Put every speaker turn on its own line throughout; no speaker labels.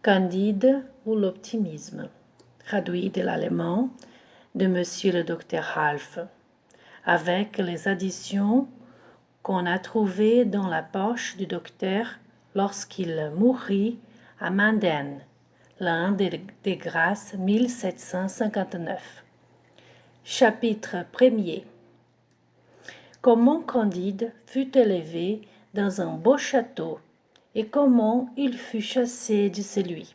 Candide ou l'optimisme, traduit de l'allemand de Monsieur le Docteur Half, avec les additions qu'on a trouvées dans la poche du docteur lorsqu'il mourut à Menden, l'an des grâces 1759. Chapitre 1er. Comment Candide fut élevé dans un beau château et comment il fut chassé de celui.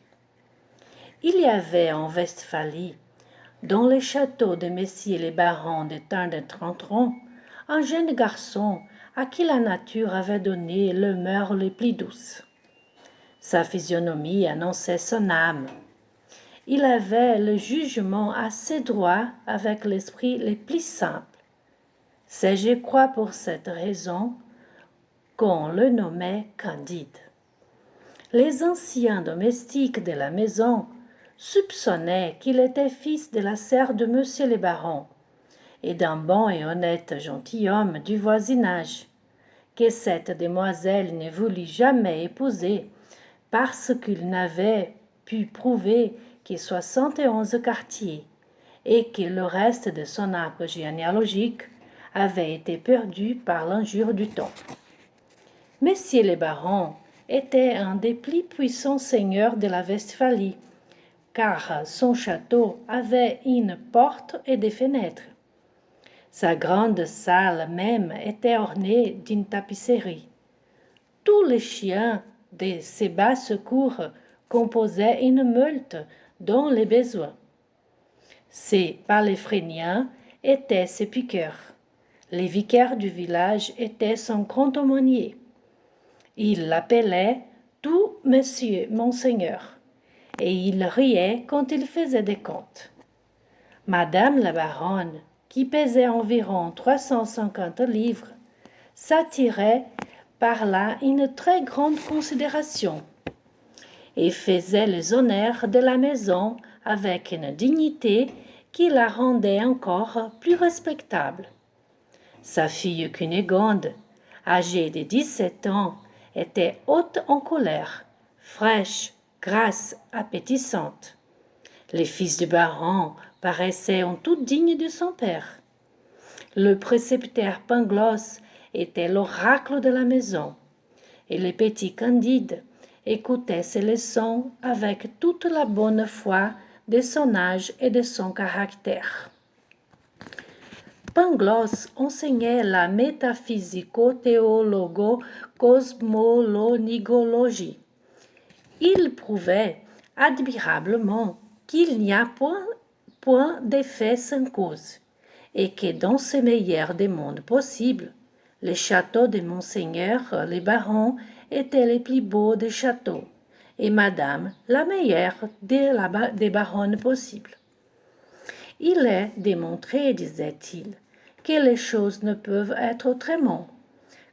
Il y avait en Westphalie, dans les châteaux de messieurs les barons de Tintern, un jeune garçon à qui la nature avait donné le mœurs les plus douces. Sa physionomie annonçait son âme. Il avait le jugement assez droit avec l'esprit le plus simple. C'est, je crois, pour cette raison qu'on le nommait Candide. Les anciens domestiques de la maison soupçonnaient qu'il était fils de la sœur de monsieur le baron et d'un bon et honnête gentilhomme du voisinage, que cette demoiselle ne voulut jamais épouser parce qu'il n'avait pu prouver que 71 quartiers et que le reste de son arbre généalogique avait été perdu par l'injure du temps. Monsieur le baron était un des plus puissants seigneurs de la Westphalie, car son château avait une porte et des fenêtres. Sa grande salle même était ornée d'une tapisserie. Tous les chiens de ces basses cours composaient une meute dont les besoins. Ces paléphréniens étaient ses piqueurs. Les vicaires du village étaient son grand aumônier. Il l'appelait tout monsieur monseigneur, et il riait quand il faisait des comptes. Madame la baronne, qui pesait environ 350 livres, s'attirait par là une très grande considération et faisait les honneurs de la maison avec une dignité qui la rendait encore plus respectable. Sa fille Cunégonde, âgée de 17 ans, était haute en colère, fraîche, grasse, appétissante. Les fils du baron paraissaient en tout dignes de son père. Le précepteur Pangloss était l'oracle de la maison, et le petit Candide écoutait ses leçons avec toute la bonne foi de son âge et de son caractère. Pangloss enseignait la métaphysico-théologo-cosmolonigologie. Il prouvait admirablement qu'il n'y a point d'effet sans cause, et que dans ce meilleur des mondes possibles, les châteaux de monseigneur les barons étaient les plus beaux des châteaux, et madame la meilleure des baronnes possibles. Il est démontré, disait-il, que les choses ne peuvent être autrement,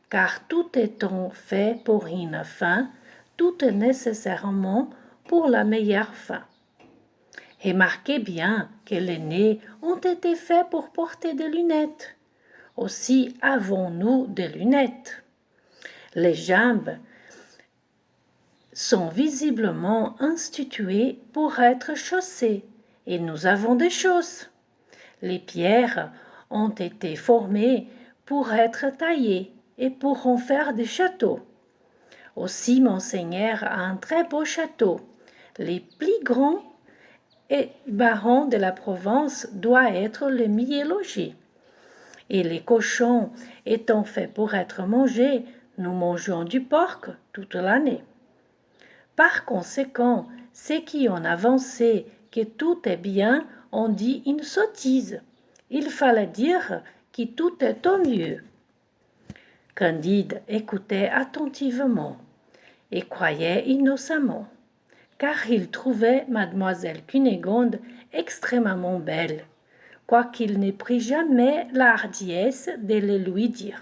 car tout étant fait pour une fin, tout est nécessairement pour la meilleure fin. Remarquez bien que les nez ont été faits pour porter des lunettes. Aussi avons-nous des lunettes. Les jambes sont visiblement instituées pour être chaussées, et nous avons des chausses. Les pierres ont été formées pour être taillées et pour en faire des châteaux. Aussi monseigneur a un très beau château. Les plus grands et baron de la Provence doit être le mieux logé. Et les cochons étant faits pour être mangés, nous mangeons du porc toute l'année. Par conséquent, ceux qui ont avancé que tout est bien ont dit une sottise. Il fallait dire que tout est au mieux. Candide écoutait attentivement et croyait innocemment, car il trouvait mademoiselle Cunégonde extrêmement belle, quoiqu'il n'ait pris jamais la hardiesse de le lui dire.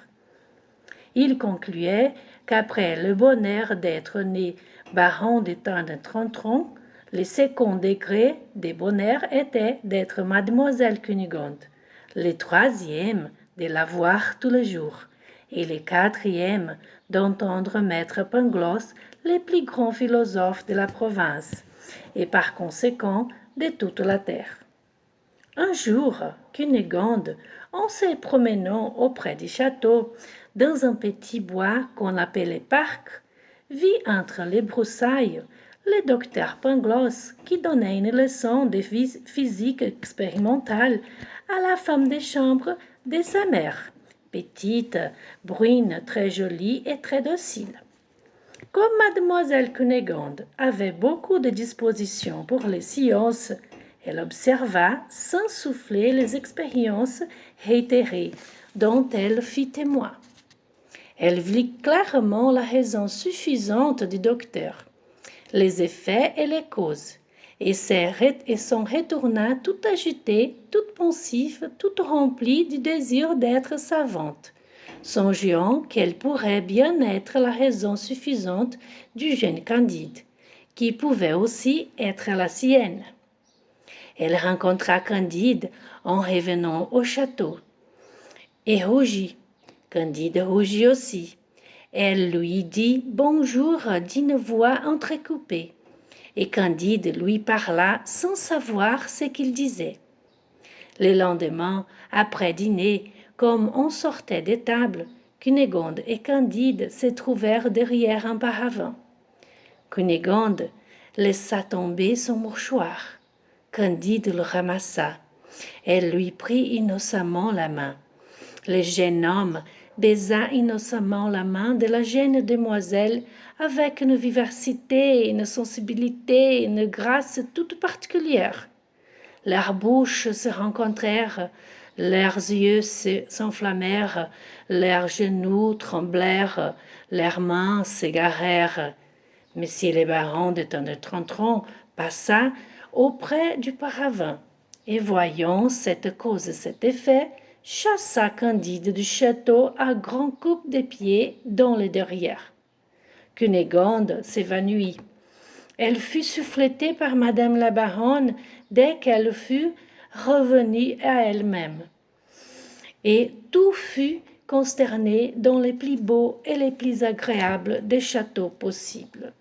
Il concluait qu'après le bonheur d'être né baron de Tintern, le second degré de bonheur était d'être mademoiselle Cunégonde, le troisième de la voir tous les jours, et le quatrième d'entendre maître Pangloss, les plus grands philosophes de la province, et par conséquent de toute la terre. Un jour, Cunégonde, en se promenant auprès du château, dans un petit bois qu'on appelait parc, vit entre les broussailles le docteur Pangloss qui donnait une leçon de physique expérimentale à la femme de chambre de sa mère, petite, brune, très jolie et très docile. Comme mademoiselle Cunégonde avait beaucoup de disposition pour les sciences, elle observa sans souffler les expériences réitérées dont elle fit témoin. Elle vit clairement la raison suffisante du docteur, les effets et les causes, et s'en retourna tout agitée, toute pensive, toute remplie du désir d'être savante, songeant qu'elle pourrait bien être la raison suffisante du jeune Candide, qui pouvait aussi être la sienne. Elle rencontra Candide en revenant au château, et rougit. Candide rougit aussi. Elle lui dit bonjour d'une voix entrecoupée, et Candide lui parla sans savoir ce qu'il disait. Le lendemain, après dîner, comme on sortait des tables, Cunégonde et Candide se trouvèrent derrière un paravent. Cunégonde laissa tomber son mouchoir. Candide le ramassa. Elle lui prit innocemment la main. Le jeune homme baisa innocemment la main de la jeune demoiselle avec une vivacité, une sensibilité, une grâce toute particulière. Leurs bouches se rencontrèrent, leurs yeux s'enflammèrent, leurs genoux tremblèrent, leurs mains s'égarèrent. Monsieur le baron de Tondre-Trantron passa auprès du paravent, et voyant cette cause et cet effet, chassa Candide du château à grands coups de pied dans le derrière. Cunégonde s'évanouit. Elle fut souffletée par madame la baronne dès qu'elle fut revenue à elle-même, et tout fut consterné dans les plus beaux et les plus agréables des châteaux possibles.